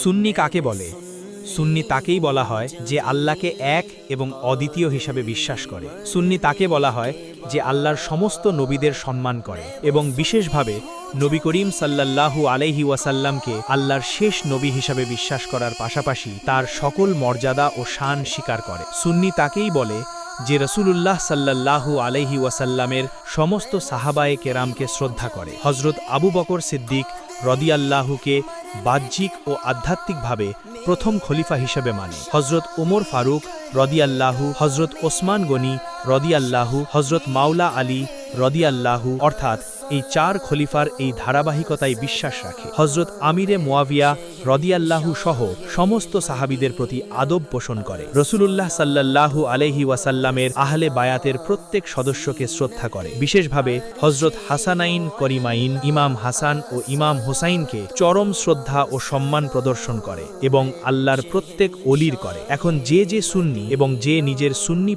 সুন্নি কাকে বলে? সুন্নি তাকেই বলা হয় যে আল্লাহকে এক এবং অদ্বিতীয় হিসাবে বিশ্বাস করে। সুন্নি তাকে বলা হয় যে আল্লাহর সমস্ত নবীদের সম্মান করে এবং বিশেষভাবে নবী করিম সাল্লাল্লাহু আলাইহি ওয়াসাল্লামকে আল্লাহর শেষ নবী হিসাবে বিশ্বাস করার পাশাপাশি তার সকল মর্যাদা ও শান স্বীকার করে। সুন্নি তাকেই বলে যে রাসূলুল্লাহ সাল্লাল্লাহু আলাইহি ওয়াসাল্লামের সমস্ত সাহাবায়ে কেরামকে শ্রদ্ধা করে। হযরত আবু বকর সিদ্দিক রাদিয়াল্লাহুকে বাহ্যিক ও আধ্যাত্মিকভাবে প্রথম খলিফা হিসেবে মানে। হযরত ওমর ফারুক রাদিয়াল্লাহু, হযরত ওসমান গনি রাদিয়াল্লাহু, হযরত মাওলা আলী রাদিয়াল্লাহু অর্থাৎ এই চার খলিফার এই ধারাবাহিকতায় বিশ্বাস রাখে। হযরত আমিরে মুয়াবিয়া রাদিয়াল্লাহু সহ সমস্ত সাহাবীদের প্রতি আদব পোষণ করে। রাসূলুল্লাহ সাল্লাল্লাহু আলাইহি ওয়াসাল্লামের আহলে বায়াতের প্রত্যেক সদস্যকে শ্রদ্ধা করে। বিশেষভাবে হযরত হাসানাইন করিমাইন, ইমাম হাসান ও ইমাম হোসাইনকে চরম শ্রদ্ধা ও সম্মান প্রদর্শন করে এবং আল্লাহর প্রত্যেক ওলির করে। এখন যে সুন্নি এবং যে নিজের সুন্নি